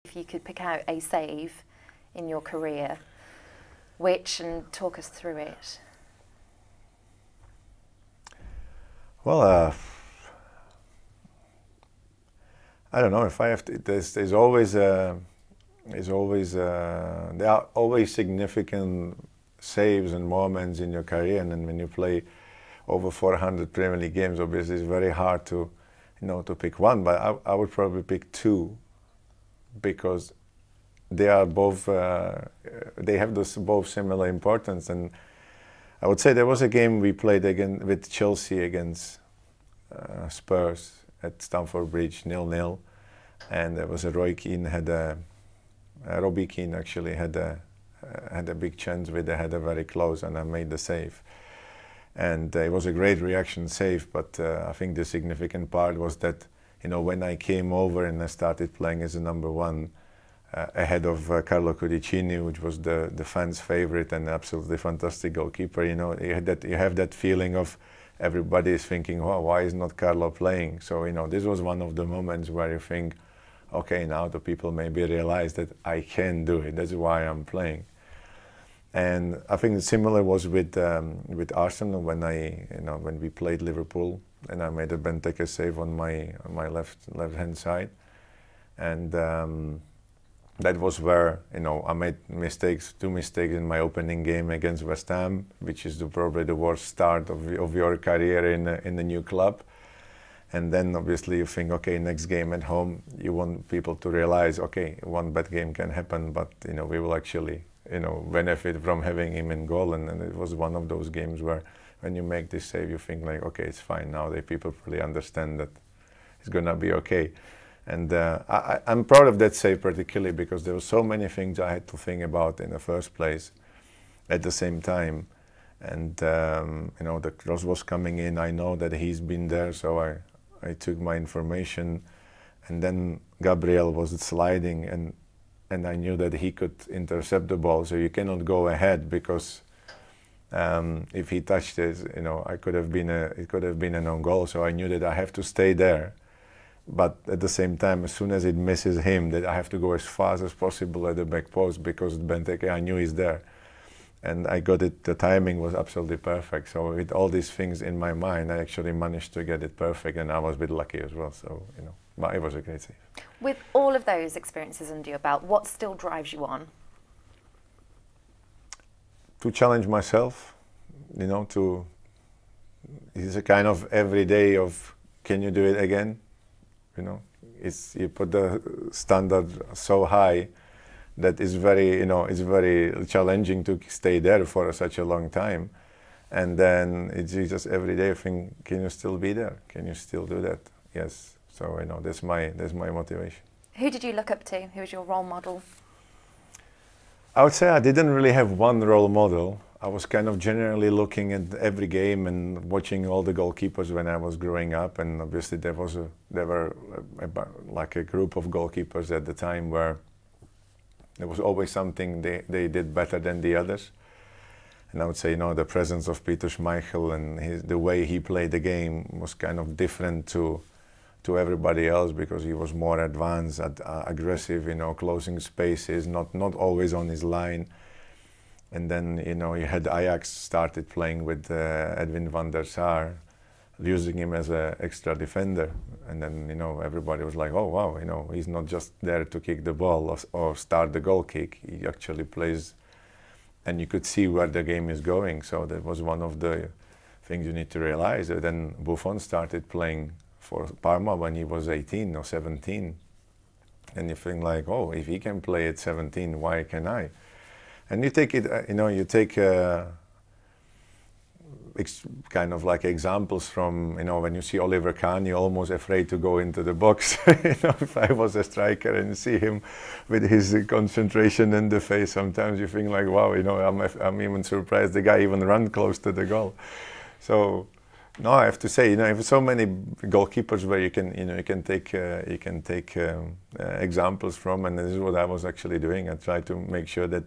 If you could pick out a save in your career, which, and talk us through it. Well, I don't know if I have to. There's always there are always significant saves and moments in your career, and then when you play over 400 Premier League games, obviously it's very hard to, to pick one. But I would probably pick two, because they are both they have both similar importance. And I would say there was a game we played again with Chelsea against Spurs at Stamford Bridge, 0-0, and there was a Robbie Keane actually had a big chance with the header very close, and I made the save. And it was a great reaction save, but I think the significant part was that, when I came over and I started playing as a number one, ahead of Carlo Cudicini, which was the fans' favorite and absolutely fantastic goalkeeper, you have that feeling of everybody is thinking, oh, why is not Carlo playing? So, this was one of the moments where you think, okay, now the people maybe realize that I can do it. That's why I'm playing. And I think similar was with Arsenal when when we played Liverpool, and I made a Benteke save on my left-hand side, and that was where I made two mistakes in my opening game against West Ham, which is probably the worst start of your career in a new club. And then obviously you think, okay, next game at home, you want people to realize, okay, one bad game can happen, but we will actually benefit from having him in goal. And it was one of those games where when you make this save, you think like, okay, it's fine now. The people really understand that it's gonna be okay. And I'm proud of that save particularly because there were so many things I had to think about in the first place at the same time. And the cross was coming in. I know that he's been there, so I took my information, and then Gabriel was sliding, and I knew that he could intercept the ball. So you cannot go ahead because if he touched it, it could have been an own goal. So I knew that I have to stay there. But at the same time, as soon as it misses him, that I have to go as fast as possible at the back post because Benteke, I knew he's there. And I got it, the timing was absolutely perfect. So with all these things in my mind, I actually managed to get it perfect, and I was a bit lucky as well. So, but it was a great save. With all of those experiences under your belt, what still drives you on? To challenge myself, it's a kind of every day of, can you do it again? You put the standard so high that is very, it's very challenging to stay there for such a long time. And then it's just every day I think, can you still be there? Can you still do that? Yes. So, that's my motivation. Who did you look up to? Who was your role model? I would say I didn't really have one role model. I was kind of generally looking at every game and watching all the goalkeepers when I was growing up. And obviously there were like a group of goalkeepers at the time where there was always something they did better than the others. And I would say, the presence of Peter Schmeichel and the way he played the game was kind of different to everybody else because he was more advanced, aggressive, closing spaces, not always on his line. And then, you had Ajax started playing with Edwin van der Sar, using him as an extra defender. And then, everybody was like, oh, wow, he's not just there to kick the ball or start the goal kick. He actually plays, and you could see where the game is going. So that was one of the things you need to realize. And then Buffon started playing for Parma when he was 18 or 17. And you think like, oh, if he can play at 17, why can I? And you take it, you take kind of like examples from, when you see Oliver Kahn, you're almost afraid to go into the box. If I was a striker and see him with his concentration in the face, sometimes you think like, wow, I'm even surprised the guy even ran close to the goal. So, no, I have to say, you have so many goalkeepers where you can take examples from, and this is what I was actually doing. I tried to make sure that,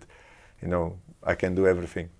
I can do everything.